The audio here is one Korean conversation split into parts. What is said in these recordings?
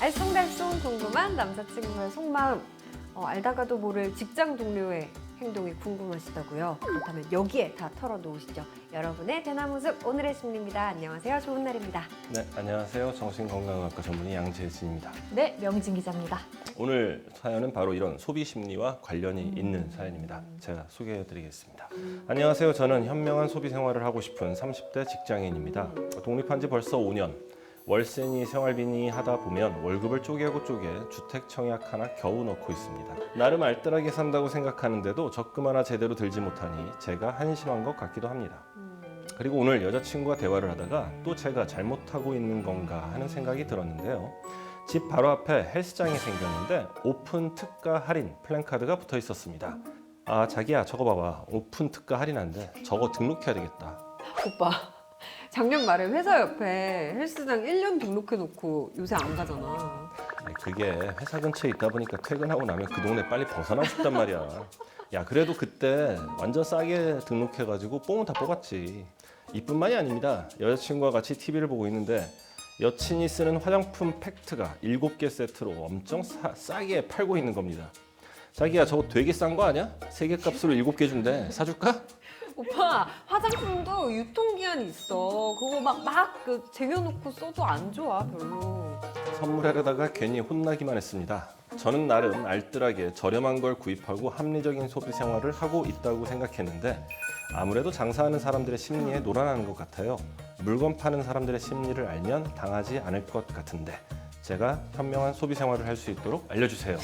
알쏭달쏭 궁금한 남자친구의 속마음. 알다가도 모를 직장 동료의 행동이 궁금하시다고요? 그렇다면 여기에 다 털어놓으시죠. 여러분의 대나무숲 오늘의 심리입니다. 안녕하세요. 좋은 날입니다. 네, 안녕하세요. 정신건강학과 전문의 양재진입니다. 네, 명진 기자입니다. 오늘 사연은 바로 이런 소비 심리와 관련이 있는 사연입니다. 제가 소개해 드리겠습니다. 안녕하세요. 저는 현명한 소비 생활을 하고 싶은 30대 직장인입니다. 독립한 지 벌써 5년. 월세니 생활비니 하다 보면 월급을 쪼개고 주택 청약 하나 겨우 넣고 있습니다. 나름 알뜰하게 산다고 생각하는데도 적금 하나 제대로 들지 못하니 제가 한심한 것 같기도 합니다. 그리고 오늘 여자친구와 대화를 하다가 또 제가 잘못하고 있는 건가 하는 생각이 들었는데요. 집 바로 앞에 헬스장이 생겼는데 오픈 특가 할인 플랜카드가 붙어 있었습니다. 아, 자기야, 저거 봐봐. 오픈 특가 할인한데 저거 등록해야 되겠다. 오빠, 작년 말에 회사 옆에 헬스장 1년 등록해놓고 요새 안 가잖아. 그게 회사 근처에 있다 보니까 퇴근하고 나면 그 동네 빨리 벗어나고 싶단 말이야. 야, 그래도 그때 완전 싸게 등록해가지고 뽕은 다 뽑았지. 이뿐만이 아닙니다. 여자친구와 같이 TV를 보고 있는데 여친이 쓰는 화장품 팩트가 7개 세트로 엄청 싸게 팔고 있는 겁니다. 자기야, 저거 되게 싼 거 아니야? 3개 값으로 7개 준대. 사줄까? 오빠, 화장품도 유통기한이 있어. 그거 막 쟁여놓고 써도 안 좋아, 별로. 선물하려다가 괜히 혼나기만 했습니다. 저는 나름 알뜰하게 저렴한 걸 구입하고 합리적인 소비 생활을 하고 있다고 생각했는데 아무래도 장사하는 사람들의 심리에 놀아나는 것 같아요. 물건 파는 사람들의 심리를 알면 당하지 않을 것 같은데 제가 현명한 소비 생활을 할 수 있도록 알려주세요.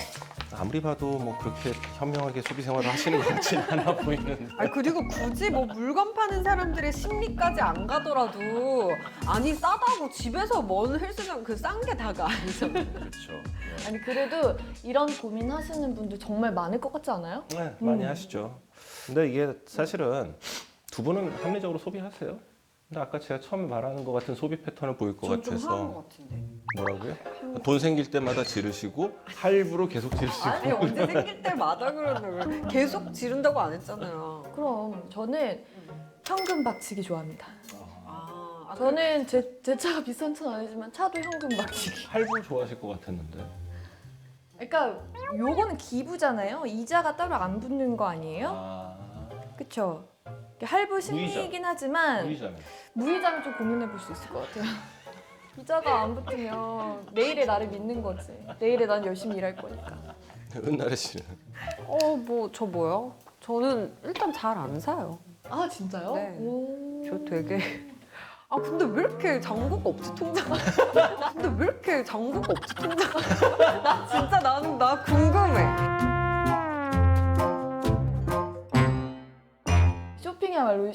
아무리 봐도 뭐 그렇게 현명하게 소비 생활을 하시는 것 같진 않아 보이는데. 아니, 그리고 굳이 뭐 물건 파는 사람들의 심리까지 안 가더라도 아니, 싸다고 집에서 먼 헬스장 그 싼 게 다가 아니잖아. 그렇죠. 아니 그래도 이런 고민하시는 분들 정말 많을 것 같지 않아요? 네, 많이 하시죠. 근데 이게 사실은 두 분은 합리적으로 소비하세요. 근데 아까 제가 처음에 말하는 것 같은 소비 패턴을 보일 것 좀 같아서. 화난 것 같은데. 뭐라고요? 돈 생길 때마다 지르시고 할부로 계속 지르시고. 아니, 언제 생길 때마다 그러는 계속 지른다고 안 했잖아요. 그럼 저는 현금 박치기 좋아합니다. 아, 저는 제 차가 비싼 차는 아니지만 차도 현금 박치기. 할부 좋아하실 것 같았는데. 그러니까 요거는 기부잖아요. 이자가 따로 안 붙는 거 아니에요? 아, 그쵸? 할부 심리이긴 하지만 무이자면. 무이자는 좀 고민해 볼 수 있을 것 같아요. 이자가 안 붙으면 내일의 나를 믿는 거지. 내일에 난 열심히 일할 거니까. 은나래 씨는? 저 뭐요? 저는 일단 잘 안 사요. 아 진짜요? 네. 오. 저 되게. 아, 근데 왜 이렇게 잔고가 없지, 통장? 근데 왜 이렇게 잔고가 없지, 통장? 나 진짜 나 궁금해. 쇼핑이야말로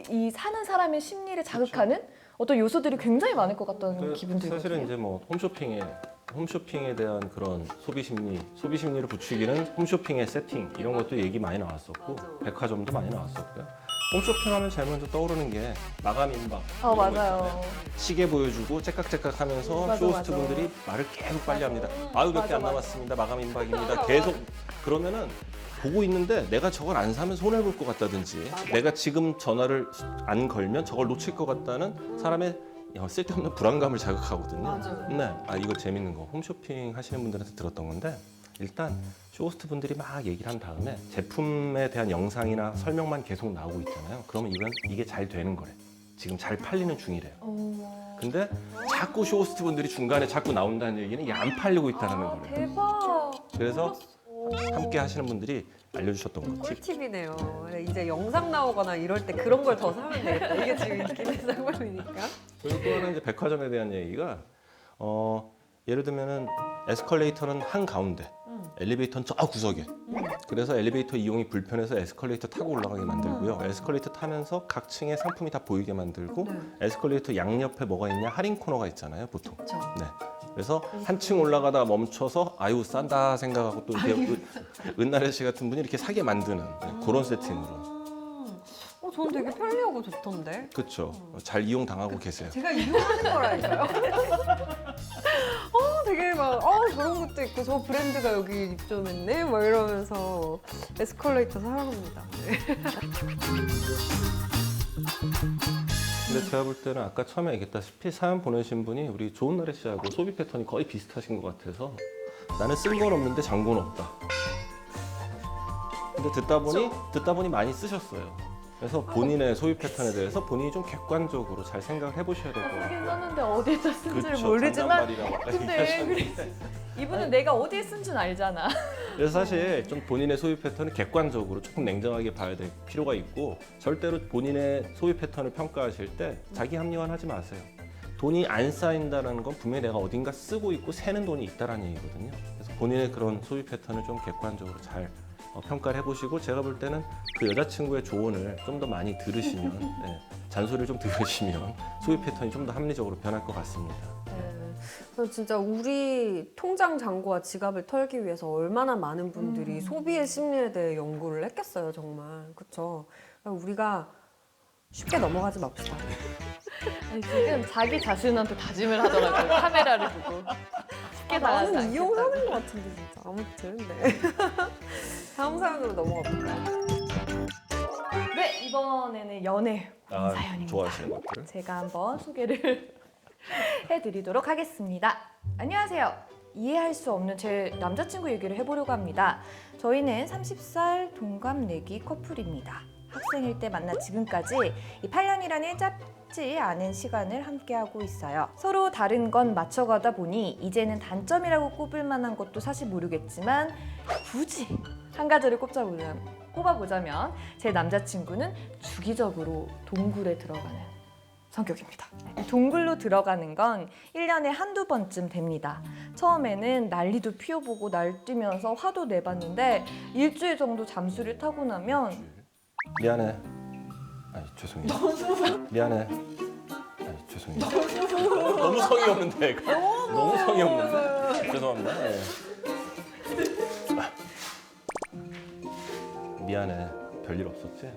이 사는 사람의 심리를 자극하는 어떤 요소들이 굉장히 많을 것 같다는 기분 들거든요. 사실은 이제 뭐 홈쇼핑에 대한 그런 소비 심리를 부추기는 홈쇼핑의 세팅 이런 것도 얘기 많이 나왔었고 맞아. 백화점도 많이 나왔었고요. 홈쇼핑하면 제일 먼저 떠오르는 게 마감 임박. 이런 거 맞아요. 있잖아요. 시계 보여주고 째깍째깍 하면서 맞아, 쇼호스트 맞아. 분들이 말을 계속 빨리 합니다. 아유, 몇 개 안 맞아. 남았습니다. 마감 임박입니다. 계속 그러면은 보고 있는데 내가 저걸 안 사면 손해볼 것 같다든지 내가 지금 전화를 안 걸면 저걸 놓칠 것 같다는 사람의 쓸데없는 불안감을 자극하거든요. 맞아요. 네, 이거 재밌는 거 홈쇼핑 하시는 분들한테 들었던 건데 일단 쇼호스트 분들이 막 얘기를 한 다음에 제품에 대한 영상이나 설명만 계속 나오고 있잖아요. 그러면 이게 잘 되는 거래. 지금 잘 팔리는 중이래요. 근데 자꾸 쇼호스트 분들이 중간에 자꾸 나온다는 얘기는 이게 안 팔리고 있다는 거래요. 대박. 그래서 함께 하시는 분들이 알려주셨던 거 팁. 꿀팁이네요. 이제 영상 나오거나 이럴 때 그런 걸 더 사면 되겠다. 이게 지금 인기는 상품이니까. 그리고 또 하나 이제 백화점에 대한 얘기가 예를 들면은 에스컬레이터는 한 가운데, 엘리베이터는 저 구석에. 그래서 엘리베이터 이용이 불편해서 에스컬레이터 타고 올라가게 만들고요. 에스컬레이터 타면서 각 층의 상품이 다 보이게 만들고 에스컬레이터 양옆에 뭐가 있냐 할인 코너가 있잖아요, 보통. 그렇죠. 네. 그래서 한층 올라가다 멈춰서 아유 싼다 생각하고 또 이렇게 은나래 씨 같은 분이 이렇게 사게 만드는 그런 세팅으로. 저는 되게 편리하고 좋던데. 그렇죠. 잘 이용 당하고 계세요. 제가 이용하는 거라니까요. 되게 저런 것도 있고 저 브랜드가 여기 입점했네? 막 이러면서 에스컬레이터 사랑합니다. 네. 근데 제가 볼 때는 아까 처음에 얘기했다시피 사연 보내신 분이 우리 좋은 날의 씨하고 소비 패턴이 거의 비슷하신 것 같아서 나는 쓴 건 없는데 잔고는 없다. 근데 듣다 보니 많이 쓰셨어요. 그래서 본인의 소비 패턴에 대해서 본인이 좀 객관적으로 잘 생각을 해보셔야 될 것 쓰긴 같아요. 썼는데 어디에다 쓴지를 그렇죠. 모르지만 잔잔바리라고 아까 근데 얘기하셨는데. 이분은 내가 어디에 쓴 줄 알잖아. 그래서 사실 좀 본인의 소비 패턴을 객관적으로 조금 냉정하게 봐야 될 필요가 있고 절대로 본인의 소비 패턴을 평가하실 때 자기 합리화하지 마세요. 돈이 안 쌓인다는 건 분명히 내가 어딘가 쓰고 있고 새는 돈이 있다는 얘기거든요. 그래서 본인의 그런 소비 패턴을 좀 객관적으로 잘 평가를 해보시고 제가 볼 때는 그 여자친구의 조언을 좀 더 많이 들으시면 잔소리를 좀 들으시면 소비 패턴이 좀 더 합리적으로 변할 것 같습니다. 그래서 진짜 우리 통장 잔고와 지갑을 털기 위해서 얼마나 많은 분들이 소비의 심리에 대해 연구를 했겠어요, 정말. 그렇죠? 우리가 쉽게 넘어가지 맙시다. 아니, 지금 자기 자신한테 다짐을 하더라고요. 카메라를 보고. 쉽게 당하지 나는 않겠다고. 이용하는 것 같은데 진짜. 아무튼 네. 다음 사연으로 넘어가 볼까요? 네, 이번에는 연애 사연입니다. 좋아하시는 것들. 제가 한번 소개를 해드리도록 하겠습니다. 안녕하세요. 이해할 수 없는 제 남자친구 얘기를 해보려고 합니다. 저희는 30살 동갑내기 커플입니다. 학생일 때 만나 지금까지 이 8년이라는 짧지 않은 시간을 함께하고 있어요. 서로 다른 건 맞춰가다 보니 이제는 단점이라고 꼽을 만한 것도 사실 모르겠지만 굳이 한 가지를 꼽아보자면 제 남자친구는 주기적으로 동굴에 들어가는 성격입니다. 동굴로 들어가는 건 1년에 한두 번쯤 됩니다. 처음에는 난리도 피워보고 날뛰면서 화도 내봤는데 일주일 정도 잠수를 타고 나면 미안해. 아니 죄송해요. 미안해. 아니 죄송해요. 너무 성의 없는데 애가. 너무 성의 없는데. 죄송합니다. 네. 미안해. 별일 없었지?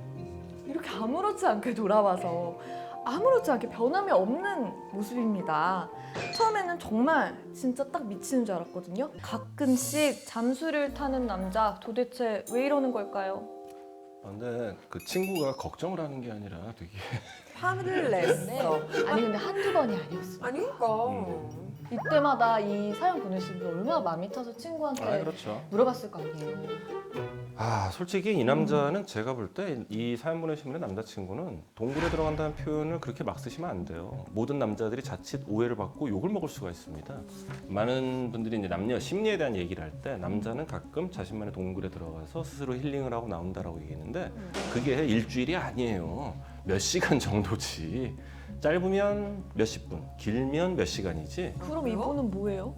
이렇게 아무렇지 않게 돌아와서 아무렇지 않게 변함이 없는 모습입니다. 처음에는 정말 진짜 딱 미치는 줄 알았거든요. 가끔씩 잠수를 타는 남자 도대체 왜 이러는 걸까요? 근데 그 친구가 걱정을 하는 게 아니라 되게 화를 냈어. 아니 근데 한두 번이 아니었어요. 아니 그러니까. 이때마다 이 사연 보내신 분 얼마나 마음이 타서 친구한테 그렇죠. 물어봤을 거 아니에요. 솔직히 이 남자는 제가 볼 때 이 사연 보내신 분의 남자친구는 동굴에 들어간다는 표현을 그렇게 막 쓰시면 안 돼요. 모든 남자들이 자칫 오해를 받고 욕을 먹을 수가 있습니다. 많은 분들이 이제 남녀 심리에 대한 얘기를 할 때 남자는 가끔 자신만의 동굴에 들어가서 스스로 힐링을 하고 나온다라고 얘기했는데 그게 일주일이 아니에요. 몇 시간 정도지. 짧으면 몇십 분, 길면 몇 시간이지. 그럼 이분은 뭐예요?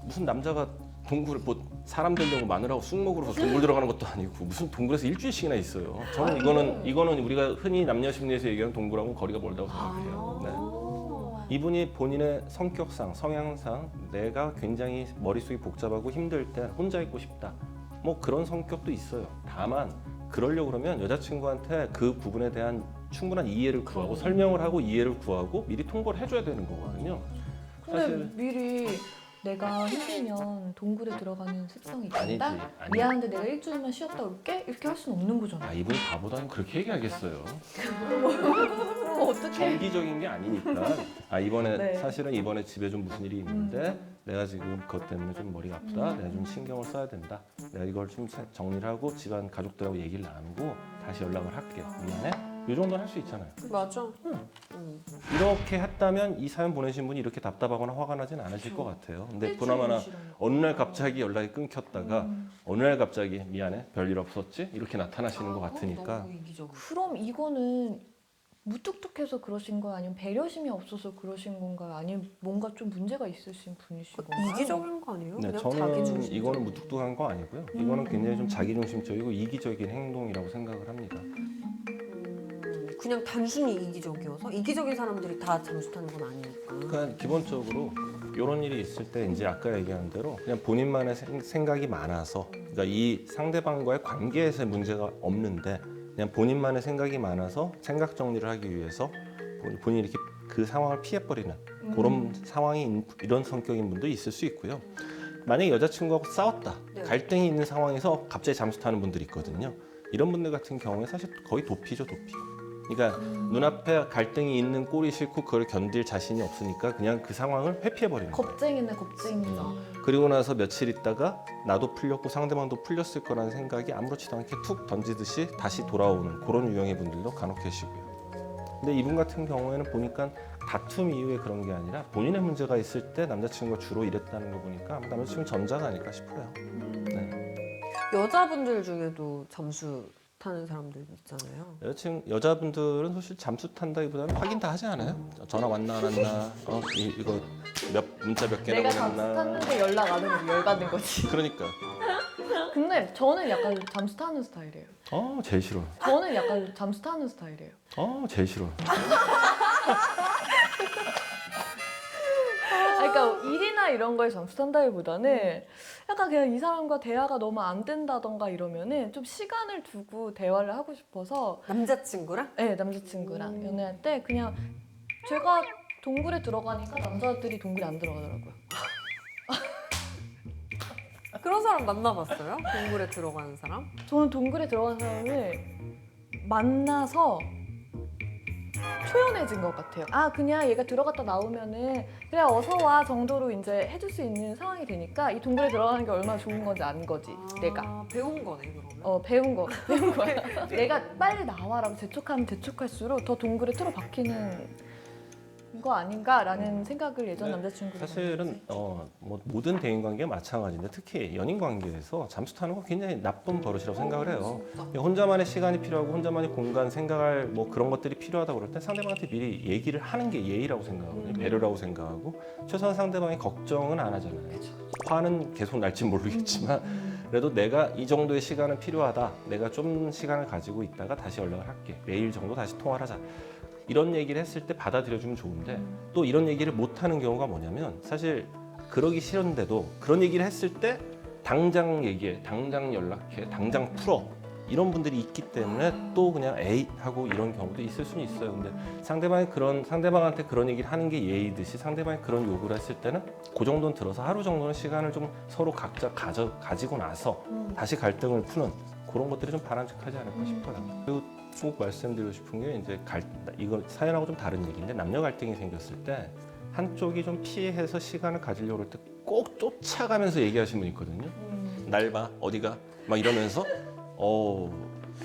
무슨 남자가 동굴에 뭐 사람 되려고 마누라하고 쑥 먹으러 동굴 들어가는 것도 아니고 무슨 동굴에서 일주일씩이나 있어요. 저는 이거는 우리가 흔히 남녀 심리에서 얘기하는 동굴하고 거리가 멀다고 생각해요. 네. 이분이 본인의 성격상, 성향상 내가 굉장히 머릿속이 복잡하고 힘들 때 혼자 있고 싶다. 뭐 그런 성격도 있어요. 다만 그러려고 그러면 여자친구한테 그 부분에 대한 충분한 이해를 구하고 설명을 하고 이해를 구하고 미리 통보를 해줘야 되는 거거든요. 근데 사실 미리 내가 힘들면 동굴에 들어가는 습성이 아니지, 있다? 아니지. 미안한데 내가 일주일만 쉬었다 올게? 이렇게 할 수는 없는 거잖아. 이분이 바보다면 그렇게 얘기하겠어요. 그럼 어떡해? 정기적인 게 아니니까. 이번에 네. 사실은 이번에 집에 좀 무슨 일이 있는데 내가 지금 그것 때문에 좀 머리가 아프다. 내가 좀 신경을 써야 된다. 내가 이걸 좀 정리를 하고 집안 가족들하고 얘기를 나누고 다시 연락을 할게. 미안해. 이 정도는 할 수 있잖아요. 맞아. 이렇게 했다면 이 사연 보내신 분이 이렇게 답답하거나 화가 나진 않으실 것 같아요. 근데 보나마나 어느 날 갑자기 연락이 끊겼다가 어느 날 갑자기 미안해 별일 없었지 이렇게 나타나시는 것 같으니까 너무 이기적이야. 그럼 이거는 무뚝뚝해서 그러신 거예요? 아니면 배려심이 없어서 그러신 건가요? 아니면 뭔가 좀 문제가 있으신 분이신 건가요? 이기적인 거 아니에요? 네, 그냥 저는 자기중심. 이거는 무뚝뚝한 거 아니고요. 이거는 굉장히 좀 자기중심적이고 이기적인 행동이라고 생각을 합니다. 그냥 단순히 이기적이어서 이기적인 사람들이 다 잠수 타는 건 아니니까. 그러니까 기본적으로 이런 일이 있을 때 이제 아까 얘기한 대로 그냥 본인만의 생각이 많아서 그러니까 이 상대방과의 관계에서 문제가 없는데 그냥 본인만의 생각이 많아서 생각 정리를 하기 위해서 본인이 이렇게 그 상황을 피해버리는 그런 상황이 이런 성격인 분도 있을 수 있고요. 만약에 여자친구하고 싸웠다, 네. 갈등이 있는 상황에서 갑자기 잠수 타는 분들이 있거든요. 이런 분들 같은 경우에 사실 거의 도피죠, 도피. 그러니까 눈앞에 갈등이 있는 꼴이 싫고 그걸 견딜 자신이 없으니까 그냥 그 상황을 회피해버리는 거예요. 겁쟁이네 겁쟁이. 그리고 나서 며칠 있다가 나도 풀렸고 상대방도 풀렸을 거라는 생각이 아무렇지도 않게 툭 던지듯이 다시 돌아오는 그런 유형의 분들도 간혹 계시고요. 근데 이분 같은 경우에는 보니까 다툼 이후에 그런 게 아니라 본인의 문제가 있을 때 남자친구가 주로 이랬다는 거 보니까 아마 남자친구 전자가 아닐까 싶어요. 네. 여자분들 중에도 잠수 타는 사람들 있잖아요. 여자분들은 사실 잠수 탄다기보다는 확인 다 하지 않아요? 전화 왔나 안 왔나, 이거 문자 몇 개나 내가 잠수 보냈나. 탔는데 연락 안 오면 열받는 거지. 그러니까. 근데 저는 약간 잠수 타는 스타일이에요. 제일 싫어. 저는 약간 잠수 타는 스타일이에요. 제일 싫어. 그러니까 일이나 이런 거에 잠수 탄다기보다는 약간 그냥 이 사람과 대화가 너무 안 된다던가 이러면은 좀 시간을 두고 대화를 하고 싶어서 남자친구랑? 네, 남자친구랑 연애할 때 그냥 제가 동굴에 들어가니까 남자들이 동굴에 안 들어가더라고요. 그런 사람 만나봤어요? 동굴에 들어가는 사람? 저는 동굴에 들어간 사람을 만나서 초연해진 것 같아요. 그냥 얘가 들어갔다 나오면은 그래 어서 와 정도로 이제 해줄 수 있는 상황이 되니까 이 동굴에 들어가는 게 얼마나 좋은 건지 아는 거지 내가. 배운 거네 그러면. 배운 거야. 내가 빨리 나와라고 재촉하면 재촉할수록 더 동굴에 틀어박히는 거 아닌가라는 생각을 예전 남자친구가 사실은 뭐 모든 대인 관계가 마찬가지인데 특히 연인 관계에서 잠수 타는 거 굉장히 나쁜 버릇이라고 생각을 해요. 혼자만의 시간이 필요하고 혼자만의 공간, 생각할 뭐 그런 것들이 필요하다고 그럴 때 상대방한테 미리 얘기를 하는 게 예의라고 생각하거든요. 배려라고 생각하고 최소한 상대방이 걱정은 안 하잖아요. 화는 계속 날지 모르겠지만 그래도 내가 이 정도의 시간은 필요하다. 내가 좀 시간을 가지고 있다가 다시 연락을 할게. 내일 정도 다시 통화를 하자. 이런 얘기를 했을 때 받아들여주면 좋은데 또 이런 얘기를 못하는 경우가 뭐냐면 사실 그러기 싫은데도 그런 얘기를 했을 때 당장 얘기해, 당장 연락해, 당장 풀어 이런 분들이 있기 때문에 또 그냥 에이 하고 이런 경우도 있을 수는 있어요. 근데 상대방한테 그런 얘기를 하는 게 예의듯이 상대방이 그런 요구를 했을 때는 그 정도는 들어서 하루 정도는 시간을 좀 서로 각자 가지고 나서 다시 갈등을 푸는 그런 것들이 좀 바람직하지 않을까 싶어요. 그리고 꼭 말씀드리고 싶은 게 이제 이거 사연하고 좀 다른 얘기인데 남녀 갈등이 생겼을 때 한쪽이 좀 피해서 시간을 가지려고 할 때 꼭 쫓아가면서 얘기하시는 분 있거든요. 날 봐, 어디가 막 이러면서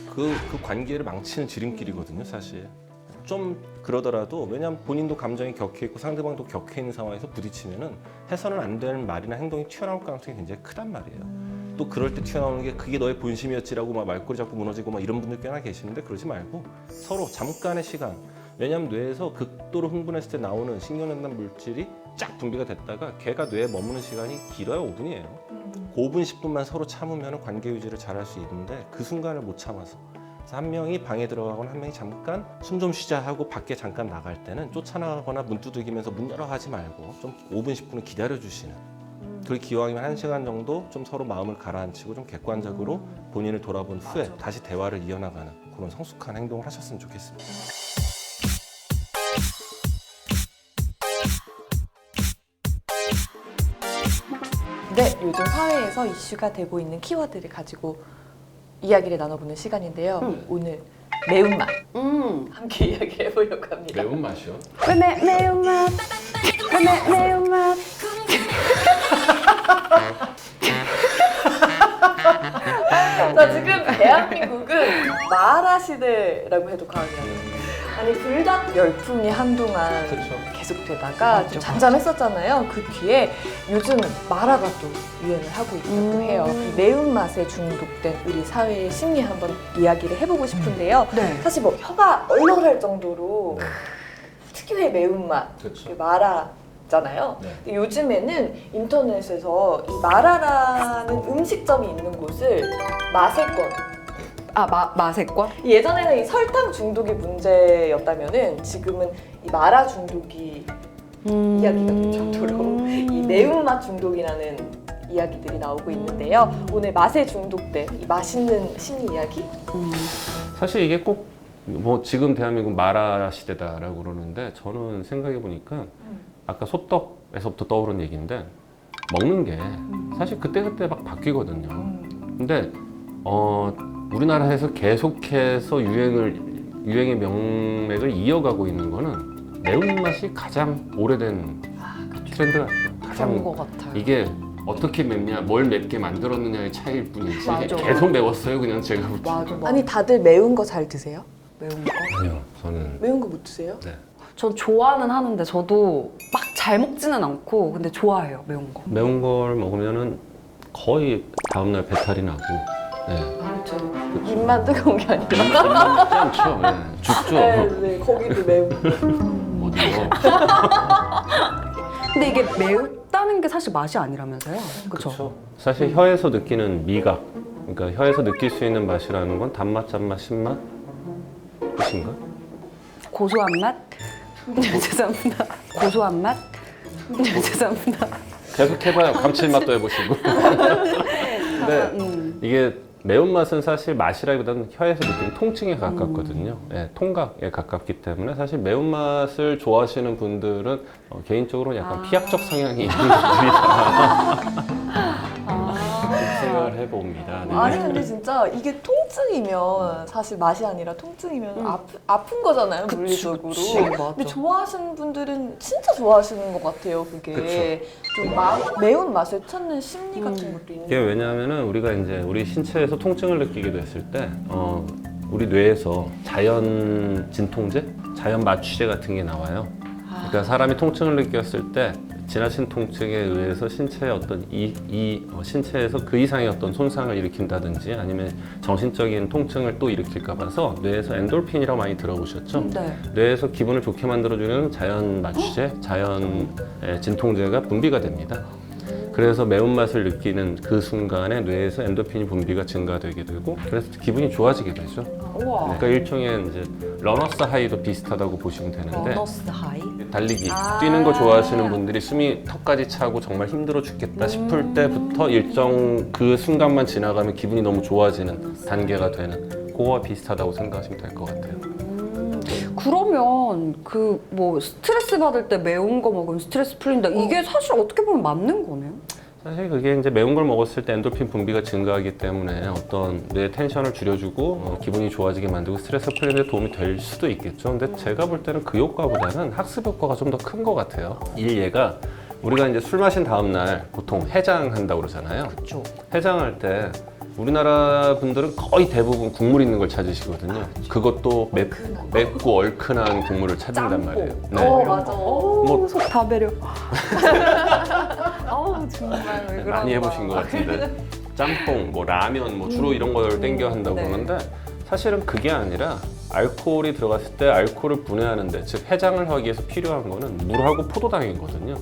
그 관계를 망치는 지름길이거든요, 사실. 좀 그러더라도 왜냐하면 본인도 감정이 격해 있고 상대방도 격해 있는 상황에서 부딪히면은 해서는 안 되는 말이나 행동이 튀어나올 가능성이 굉장히 크단 말이에요. 또 그럴 때 튀어나오는 게 그게 너의 본심이었지라고 막 말꼬리 잡고 무너지고 막 이런 분들 꽤나 계시는데 그러지 말고 서로 잠깐의 시간. 왜냐하면 뇌에서 극도로 흥분했을 때 나오는 신경전달 물질이 쫙 분비가 됐다가 걔가 뇌에 머무는 시간이 길어야 5분이에요. 그 5분, 10분만 서로 참으면 관계 유지를 잘할 수 있는데 그 순간을 못 참아서 그래서 한 명이 방에 들어가거나 한 명이 잠깐 숨 좀 쉬자 하고 밖에 잠깐 나갈 때는 쫓아나가거나 문 두들기면서 문 열어 하지 말고 좀 5분, 10분을 기다려주시는 그리고 기왕이면 1시간 정도 좀 서로 마음을 가라앉히고 좀 객관적으로 본인을 돌아본 후에 다시 대화를 이어나가는 그런 성숙한 행동을 하셨으면 좋겠습니다. 네, 요즘 사회에서 이슈가 되고 있는 키워드를 가지고 이야기를 나눠보는 시간인데요. 오늘 매운맛 함께 이야기를 해보려고 합니다. 매운맛이요? 매운맛. 매운맛. 자, 지금 대한민국은 마라 시대라고 해도 과언이 아니에요. 아니 불닭 열풍이 한동안 그쵸. 계속되다가 좀 잠잠했었잖아요. 그 뒤에 요즘 마라가 또 유행을 하고 있다고 해요. 그 매운맛에 중독된 우리 사회의 심리 한번 이야기를 해보고 싶은데요. 네. 사실 뭐 혀가 얼얼할 정도로 특유의 매운맛, 그쵸. 그 마라잖아요. 네. 근데 요즘에는 인터넷에서 이 마라라는 음식점이 있는 곳을 마세권, 마세권? 예전에는 이 설탕 중독이 문제였다면은 지금은 이 마라 중독이 이야기가 될 정도로 이 매운맛 중독이라는 이야기들이 나오고 있는데요. 오늘 맛에 중독된 이 맛있는 심리 이야기? 사실 이게 꼭 뭐 지금 대한민국 마라 시대다라고 그러는데 저는 생각해 보니까 아까 소떡에서부터 떠오른 얘기인데 먹는 게 사실 그때그때 막 바뀌거든요. 근데 우리나라에서 계속해서 유행을 유행의 명맥을 이어가고 있는 거는 매운맛이 가장 오래된 트렌드 같아요. 그런 가장 것 같아요. 이게 어떻게 맵냐, 뭘 맵게 만들었느냐의 차이일 뿐이지 맞아. 계속 매웠어요 그냥 제가 볼 때. 맞아. 아니 다들 매운 거 잘 드세요? 매운 거. 아니요, 저는 매운 거 못 드세요? 전 좋아는 하는데 저도 막 잘 먹지는 않고 근데 좋아해요 매운 거. 매운 걸 먹으면은 거의 다음날 배탈이 나고. 네. 입만 뜨거운 게 아니라. 먹지 않죠. 네. 죽죠. 네, 거기도 매운 거. 어디요? 근데 이게 맵다는 게 사실 맛이 아니라면서요? 그렇죠. 사실 혀에서 느끼는 미각, 그러니까 혀에서 느낄 수 있는 맛이라는 건 단맛, 짠맛, 신맛 끝인가? 고소한 맛. 죄송합니다. 고소한 맛. 죄송합니다. 계속 해봐요. 감칠맛도 해보시고. 근데 이게 매운맛은 사실 맛이라기보다는 혀에서 느끼는 통증에 가깝거든요. 네, 통각에 가깝기 때문에 사실 매운맛을 좋아하시는 분들은 개인적으로 약간 피약적 성향이 있는 분들이다. 생각을 해봅니다. 네. 아니 근데 진짜 이게 통증이면 사실 맛이 아니라 통증이면 아픈 거잖아요 물리적으로. 맞아. 근데 좋아하시는 분들은 진짜 좋아하시는 것 같아요. 그게 좀 매운 맛을 찾는 심리 같은 것도 있는. 이게 왜냐하면은 우리가 이제 우리 신체에서 통증을 느끼게 됐을 때 우리 뇌에서 자연 진통제, 자연 마취제 같은 게 나와요. 그러니까 사람이 통증을 느꼈을 때 지나친 통증에 의해서 신체의 어떤 신체에서 그 이상의 어떤 손상을 일으킨다든지 아니면 정신적인 통증을 또 일으킬까 봐서 뇌에서 엔돌핀이라고 많이 들어보셨죠? 네. 뇌에서 기분을 좋게 만들어주는 자연 마취제, 자연 진통제가 분비가 됩니다. 그래서 매운맛을 느끼는 그 순간에 뇌에서 엔도핀이 분비가 증가되게 되고 그래서 기분이 좋아지게 되죠. 우와. 그러니까 일종의 이제 러너스 하이도 비슷하다고 보시면 되는데 러너스 하이. 달리기, 뛰는 거 좋아하시는 분들이 숨이 턱까지 차고 정말 힘들어 죽겠다 싶을 때부터 일정 그 순간만 지나가면 기분이 너무 좋아지는 단계가 되는 그거와 비슷하다고 생각하시면 될 것 같아요. 그러면 그 뭐 스트레스 받을 때 매운 거 먹으면 스트레스 풀린다. 이게 사실 어떻게 보면 맞는 거네요. 사실 그게 이제 매운 걸 먹었을 때 엔도핀 분비가 증가하기 때문에 어떤 뇌 텐션을 줄여주고 기분이 좋아지게 만들고 스트레스 풀리는 데 도움이 될 수도 있겠죠. 근데 제가 볼 때는 그 효과보다는 학습 효과가 좀 더 큰 것 같아요. 이 예가 우리가 이제 술 마신 다음 날 보통 해장한다고 그러잖아요. 그렇죠. 해장할 때 우리나라 분들은 거의 대부분 국물 있는 걸 찾으시거든요. 그것도 맵고 얼큰한 국물을 찾는단 말이에요. 네. 맞아. 뭐 속다 배려. 정말 왜 그런 많이 해보신 것 같은데 짬뽕, 뭐 라면, 뭐 주로 이런 걸 땡겨 한다고 네. 하는데 사실은 그게 아니라 알코올이 들어갔을 때 알코올을 분해하는데 즉 해장을 하기 위해서 필요한 거는 물하고 포도당이거든요.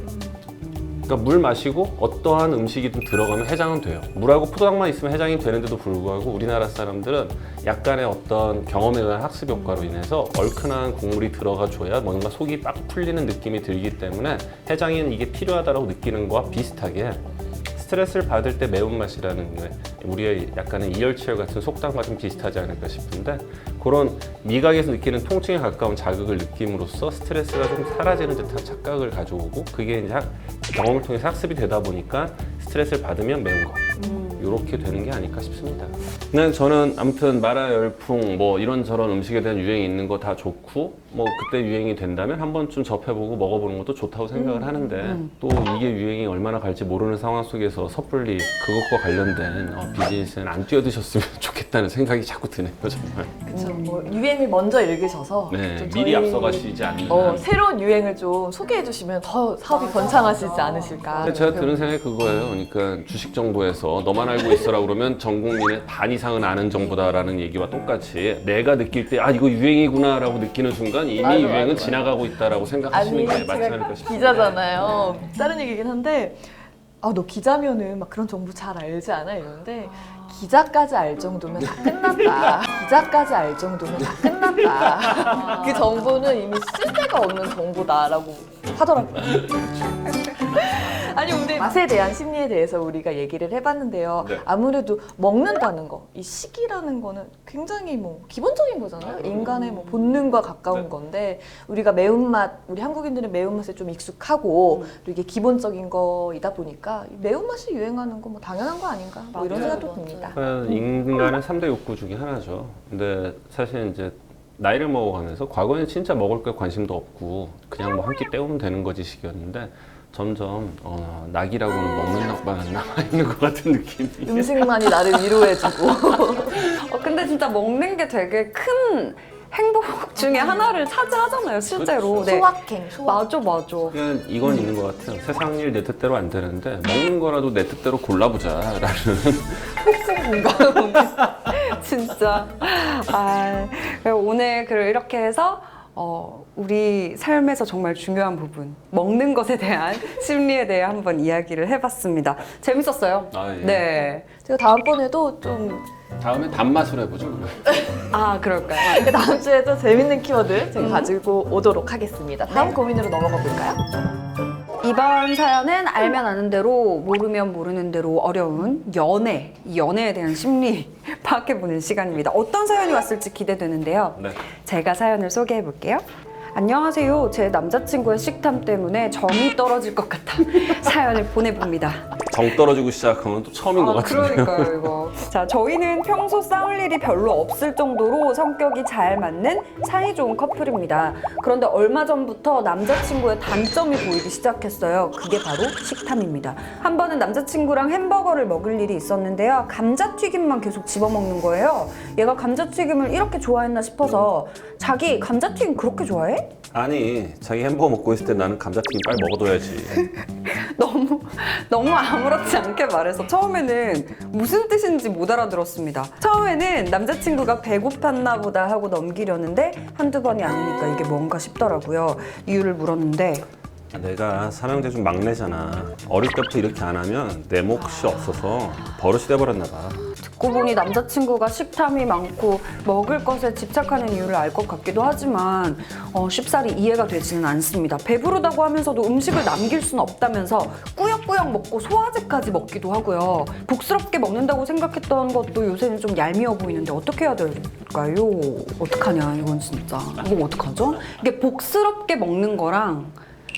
그러니까 물 마시고 어떠한 음식이든 들어가면 해장은 돼요. 물하고 포도당만 있으면 해장이 되는데도 불구하고 우리나라 사람들은 약간의 어떤 경험에 의한 학습 효과로 인해서 얼큰한 국물이 들어가줘야 뭔가 속이 빡 풀리는 느낌이 들기 때문에 해장에는 이게 필요하다고 느끼는 거와 비슷하게 스트레스를 받을 때 매운맛이라는 게 우리의 약간의 이열치열 같은 속담과 좀 비슷하지 않을까 싶은데 그런 미각에서 느끼는 통증에 가까운 자극을 느낌으로써 스트레스가 좀 사라지는 듯한 착각을 가져오고 그게 이제 경험을 통해서 학습이 되다 보니까 스트레스를 받으면 매운 거 이렇게 되는 게 아닐까 싶습니다. 근데 저는 아무튼 마라 열풍 뭐 이런저런 음식에 대한 유행이 있는 거 다 좋고 뭐 그때 유행이 된다면 한 번쯤 접해보고 먹어보는 것도 좋다고 생각을 하는데 또 이게 유행이 얼마나 갈지 모르는 상황 속에서 섣불리 그것과 관련된 비즈니스는 안 뛰어드셨으면 좋겠다는 생각이 자꾸 드네요 정말. 그쵸. 뭐 유행을 먼저 읽으셔서 네, 좀 미리 저희, 앞서가시지 않는 한. 새로운 유행을 좀 소개해 주시면 더 사업이 번창하시지 않으실까. 근데 제가 드는 생각이 그거예요. 그러니까 주식 정보에서 너만 알고 있어라 그러면 전 국민의 반 이상은 아는 정보다라는 얘기와 똑같이 내가 느낄 때 아 이거 유행이구나라고 느끼는 순간 이미 유행은 지나가고 있다라고 생각하시는 게 맞지 않을까 싶습니다. 기자잖아요. 다른 얘기긴 한데 너 기자면은 막 그런 정보 잘 알지 않아? 이러는데 기자까지 알 정도면 다 끝났다. 기자까지 알 정도면 다 끝났다. 그 정보는 이미 쓸데가 없는 정보다라고 하더라고요. 아니 근데 맛에 대한 심리에 대해서 우리가 얘기를 해봤는데요. 네. 아무래도 먹는다는 거, 이 식이라는 거는 굉장히 뭐 기본적인 거잖아요. 인간의 뭐 본능과 가까운 건데 우리가 매운맛, 우리 한국인들은 매운맛에 좀 익숙하고 또 이게 기본적인 거이다 보니까 매운맛이 유행하는 거 뭐 당연한 거 아닌가 뭐 이런 생각도 듭니다. 인간의 3대 욕구 중에 하나죠. 근데 사실 이제 나이를 먹어가면서 과거에는 진짜 먹을 거 관심도 없고 그냥 뭐 한 끼 때우면 되는 거지 식이었는데 점점 낙이라고는 먹는 낙만 남아있는 것 같은 느낌이. 음식만이 나를 위로해주고. 근데 진짜 먹는 게 되게 큰 행복 중에 하나를 차지하잖아요, 실제로. 네. 소확행, 소확행. 맞아. 그냥 이건 있는 것 같아요. 세상 일 내 뜻대로 안 되는데 먹는 거라도 내 뜻대로 골라보자라는. 진짜. 오늘 이렇게 해서 우리 삶에서 정말 중요한 부분, 먹는 것에 대한 심리에 대해 한번 이야기를 해봤습니다. 재밌었어요. 아, 예. 네. 제가 다음번에도 좀 다음에 단맛으로 해보죠. 그러면. 그럴까요? 다음 주에도 재밌는 키워드 제가 가지고 오도록 하겠습니다. 다음 고민으로 넘어가 볼까요? 이번 사연은 알면 아는 대로 모르면 모르는 대로 어려운 연애에 대한 심리 파악해보는 시간입니다. 어떤 사연이 왔을지 기대되는데요. 네. 제가 사연을 소개해 볼게요. 안녕하세요. 제 남자친구의 식탐 때문에 정이 떨어질 것 같아 사연을 보내봅니다. 정 떨어지고 시작하면 또 처음인 것 같은데요. 그러니까요, 이거. 자, 저희는 평소 싸울 일이 별로 없을 정도로 성격이 잘 맞는 사이좋은 커플입니다. 그런데 얼마 전부터 남자친구의 단점이 보이기 시작했어요. 그게 바로 식탐입니다. 한 번은 남자친구랑 햄버거를 먹을 일이 있었는데요. 감자튀김만 계속 집어먹는 거예요. 얘가 감자튀김을 이렇게 좋아했나 싶어서 자기 감자튀김 그렇게 좋아해? 아니 자기 햄버거 먹고 있을 때 나는 감자튀김 빨리 먹어둬야지. 너무 아무렇지 않게 말해서 처음에는 무슨 뜻인지 못 알아들었습니다. 처음에는 남자친구가 배고팠나 보다 하고 넘기려는데 한두 번이 아니니까 이게 뭔가 싶더라고요. 이유를 물었는데 내가 삼형제 중 막내잖아. 어릴 때부터 이렇게 안 하면 내 몫이 없어서 버릇이 돼버렸나 봐. 듣고 보니 남자친구가 식탐이 많고 먹을 것에 집착하는 이유를 알 것 같기도 하지만 쉽사리 이해가 되지는 않습니다. 배부르다고 하면서도 음식을 남길 수는 없다면서 꾸역꾸역 먹고 소화제까지 먹기도 하고요. 복스럽게 먹는다고 생각했던 것도 요새는 좀 얄미워 보이는데 어떻게 해야 될까요? 어떡하냐 이건 진짜. 이거 어떡하죠? 이게 복스럽게 먹는 거랑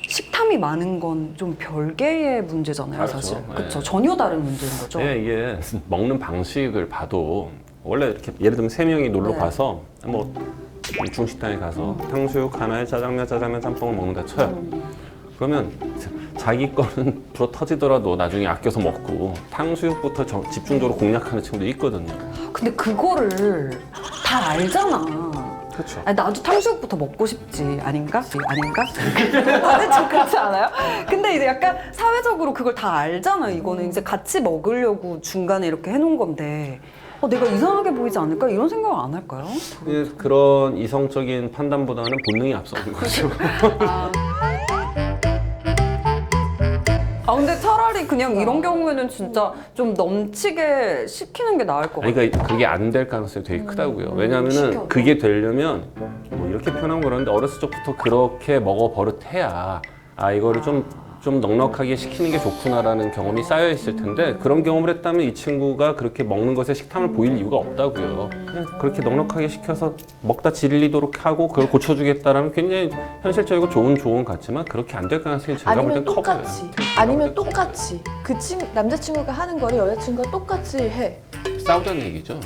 식탐이 많은 건 좀 별개의 문제잖아요, 다르죠. 사실. 네. 그렇죠. 전혀 다른 문제인 거죠. 이게 먹는 방식을 봐도 원래 이렇게 예를 들면 세 명이 놀러 네. 가서 뭐 중식당에 가서 탕수육 하나에 짜장면 짬뽕을 먹는다 쳐요. 그러면 자기 거는 불어 터지더라도 나중에 아껴서 먹고 탕수육부터 집중적으로 공략하는 친구도 있거든요. 근데 그거를 다 알잖아. 그렇죠. 아니, 나도 탕수육부터 먹고 싶지. 아닌가? 다들 좀 그렇지 않아요? 근데 이제 약간 사회적으로 그걸 다 알잖아. 이거는 이제 같이 먹으려고 중간에 이렇게 해놓은 건데 내가 이상하게 보이지 않을까? 이런 생각을 안 할까요? 그런 이성적인 판단보다는 본능이 앞서는 거죠. 근데 차라리 그냥 이런 경우에는 진짜 좀 넘치게 시키는 게 나을 것 같아요. 그러니까 그게 안 될 가능성이 되게 크다고요. 왜냐하면은 그게 되려면 뭐 이렇게 표현하면 그러는데 어렸을 적부터 그렇게 먹어 버릇해야 이거를 좀 넉넉하게 시키는 게 좋구나라는 경험이 쌓여 있을 텐데 그런 경험을 했다면 이 친구가 그렇게 먹는 것에 식탐을 보일 이유가 없다고요. 그냥 그렇게 넉넉하게 시켜서 먹다 질리도록 하고 그걸 고쳐주겠다라면 굉장히 현실적이고 좋은 조언 같지만 그렇게 안 될 가능성이 제가 볼 땐 커 보여요. 아니면 똑같이 남자친구가 하는 거를 여자친구가 똑같이 해. 싸우자는 얘기죠.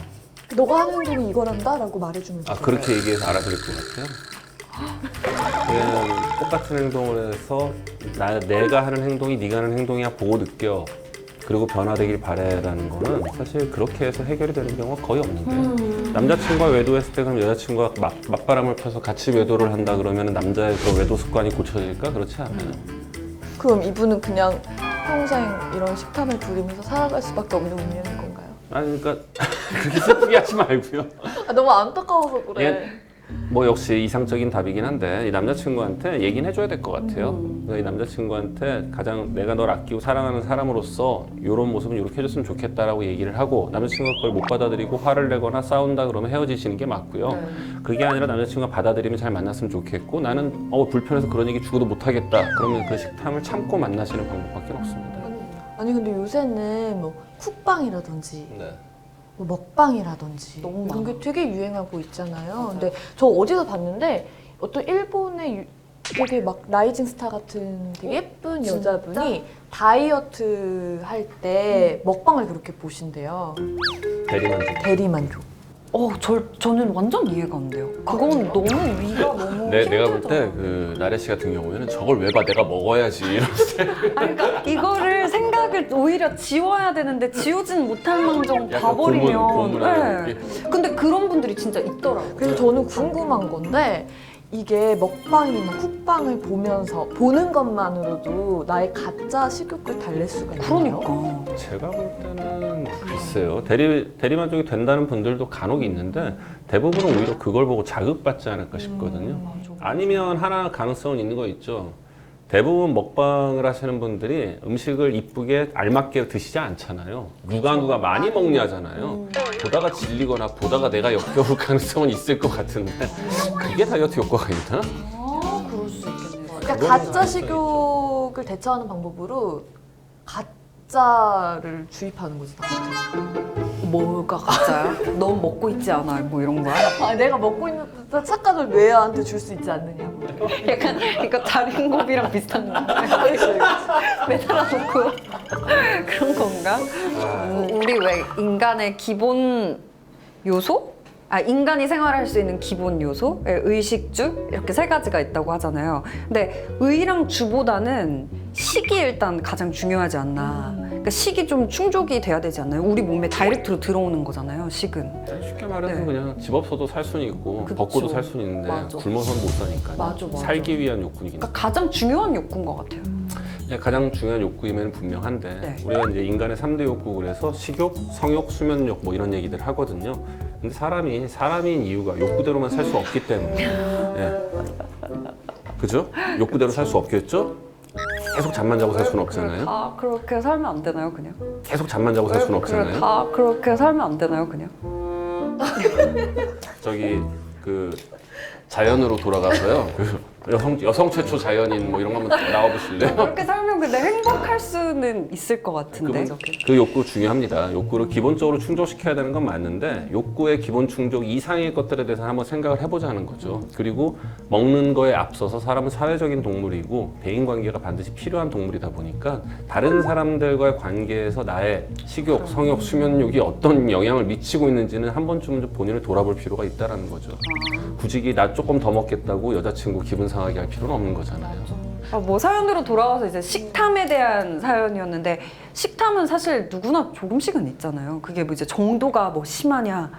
너가 하는 행동이 이거란다라고 말해주면 좋겠어요. 그렇게 얘기해서 알아들을 것 같아요. 그냥 똑같은 행동을 해서 내가 하는 행동이 네가 하는 행동이야 보고 느껴. 그리고 변화되길 바래라는 거는 사실 그렇게 해서 해결이 되는 경우가 거의 없는데 남자친구가 외도했을 때 그럼 여자친구가 맞바람을 펴서 같이 외도를 한다 그러면 남자의 그런 외도 습관이 고쳐질까? 그렇지 않아요. 그럼 이분은 그냥 평생 이런 식탐을 부리면서 살아갈 수밖에 없는 운명인 건가요? 아니 그러니까 그렇게 슬프게 하지 말고요. 너무 안타까워서 그래. 예. 뭐 역시 이상적인 답이긴 한데 이 남자친구한테 얘기는 해줘야 될 것 같아요. 그러니까 이 남자친구한테 가장 내가 널 아끼고 사랑하는 사람으로서 이런 모습은 이렇게 해줬으면 좋겠다라고 얘기를 하고 남자친구가 그걸 못 받아들이고 화를 내거나 싸운다 그러면 헤어지시는 게 맞고요. 그게 아니라 남자친구가 받아들이면 잘 만났으면 좋겠고 나는 불편해서 그런 얘기 죽어도 못하겠다. 그러면 그 식탐을 참고 만나시는 방법밖에 없습니다. 아니 근데 요새는 뭐 쿡방이라든지 네. 뭐 먹방이라든지 너무 이런 많아. 게 되게 유행하고 있잖아요. 근데 저 어디서 봤는데 어떤 일본의 되게 막 라이징 스타 같은 되게 예쁜 여자분이 다이어트 할 때 먹방을 그렇게 보신대요. 대리만족. 대리만족. 저는 완전 이해가 안 돼요. 그건 너무 위가 너무 내가 볼 힘들더라고요. 때 그 나래 씨 같은 경우에는 저걸 왜 봐? 내가 먹어야지 이런 스타일. 아니, 그러니까 이거를 생각을 오히려 지워야 되는데 지우진 못할 망정 약간 봐버리면. 고문하는 네. 근데 그런 분들이 진짜 있더라고요. 그래서 저는 궁금한 건데 이게 먹방이나 쿡방을 보면서 보는 것만으로도 나의 가짜 식욕을 달랠 수가 있나요? 그러니까. 제가 볼 때는 글쎄요. 대리만족이 된다는 분들도 간혹 있는데 대부분은 오히려 그걸 보고 자극받지 않을까 싶거든요. 아니면 하나 가능성은 있는 거 있죠. 대부분 먹방을 하시는 분들이 음식을 이쁘게 알맞게 드시지 않잖아요. 누가 많이 먹냐잖아요. 보다가 질리거나 보다가 내가 역겨울 가능성은 있을 것 같은데 그게 다이어트 효과가 있나? 그럴 수 있겠네요. 그러니까 가짜 식욕을 대처하는 방법으로 가짜를 주입하는 거지. 뭐가 가짜야? 너 먹고 있지 않아? 뭐 이런 거야? 내가 먹고 있는 착각을 뇌한테 줄 수 있지 않느냐. 약간 이거 자린고비랑 비슷한 거 매달아놓고 그런 건가? 우리 왜 인간의 기본 요소? 인간이 생활할 수 있는 기본 요소? 의식주? 이렇게 세 가지가 있다고 하잖아요. 근데 의랑 주보다는 식이 일단 가장 중요하지 않나. 그러니까 식이 좀 충족이 돼야 되지 않나요? 우리 몸에 다이렉트로 들어오는 거잖아요, 식은. 쉽게 말해서 네. 그냥 집 없어도 살 수는 있고 그쵸. 벗고도 살 수는 있는데 맞아. 굶어서는 못 사니까. 맞아. 살기 위한 욕구이긴 그러니까 가장 중요한 욕구인 것 같아요. 가장 중요한 욕구임에는 분명한데 네. 우리가 이제 인간의 3대 욕구 그래서 식욕, 성욕, 수면욕 뭐 이런 얘기들 하거든요. 근데 사람인 이유가 욕구대로만 살 수 없기 때문에. 예. 그죠? 욕구대로 살 수 없겠죠? 계속 잠만 자고 살 수는 없잖아요. 다 그렇게 살면 안 되나요, 그냥? 계속 잠만 자고 살 수는 없잖아요. 다 그렇게 살면 안 되나요, 그냥? 저기 그 자연으로 돌아가서요. 그 여성 최초 자연인 뭐 이런 거 한번 나와보실래요? 그렇게 살면 근데 행복할 수는 있을 것 같은데. 그 욕구 중요합니다. 욕구를 기본적으로 충족시켜야 되는 건 맞는데 욕구의 기본 충족 이상의 것들에 대해서 한번 생각을 해보자는 거죠. 그리고 먹는 거에 앞서서 사람은 사회적인 동물이고 대인관계가 반드시 필요한 동물이다 보니까 다른 사람들과의 관계에서 나의 식욕, 성욕, 수면욕이 어떤 영향을 미치고 있는지는 한 번쯤은 좀 본인을 돌아볼 필요가 있다는 거죠. 굳이 나 조금 더 먹겠다고 여자친구 기분 상하게 할 필요는 없는 거잖아요. 뭐 사연으로 돌아와서 이제 식탐에 대한 사연이었는데 식탐은 사실 누구나 조금씩은 있잖아요. 그게 뭐 이제 정도가 뭐 심하냐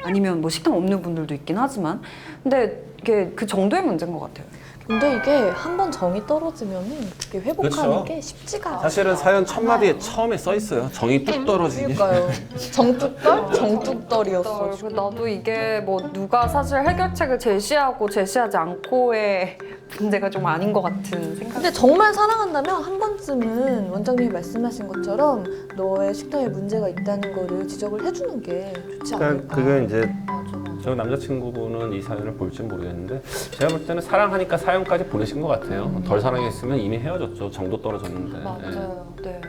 아니면 뭐 식탐 없는 분들도 있긴 하지만 근데 이게 그 정도의 문제인 것 같아요. 근데 이게 한 번 정이 떨어지면은 그게 회복하는 그렇죠. 게 쉽지가 않아요. 사실은 사연 첫 마디에 처음에 써 있어요. 정이 뚝 떨어지기. 그러니까요. 정뚝떨? 정뚝떨이었어. 나도 이게 뭐 누가 사실 해결책을 제시하고 제시하지 않고의 문제가 좀 아닌 것 같은 생각. 근데 정말 사랑한다면 한 번쯤은 원장님이 말씀하신 것처럼 너의 식탐에 문제가 있다는 거를 지적을 해주는 게 좋지 않을까. 그게 이제 저 남자친구분은 이 사연을 볼지 모르겠는데 제가 볼 때는 사랑하니까 사연까지 보내신 것 같아요. 덜 사랑했으면 이미 헤어졌죠. 정도 떨어졌는데. 네.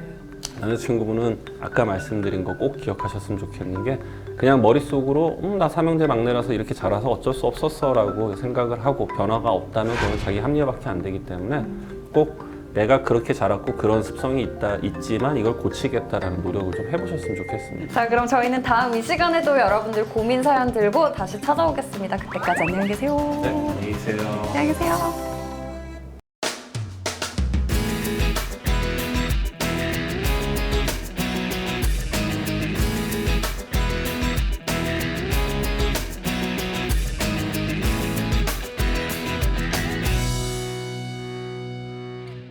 남자친구분은 아까 말씀드린 거 꼭 기억하셨으면 좋겠는 게 그냥 머릿속으로 나 삼형제 막내라서 이렇게 자라서 어쩔 수 없었어 라고 생각을 하고 변화가 없다면 그건 자기 합리화밖에 안 되기 때문에 꼭 내가 그렇게 자랐고 그런 습성이 있지만 이걸 고치겠다라는 노력을 좀 해보셨으면 좋겠습니다. 자, 그럼 저희는 다음 이 시간에도 여러분들 고민 사연 들고 다시 찾아오겠습니다. 그때까지 안녕히 계세요. 네, 안녕히 계세요. 안녕히 계세요.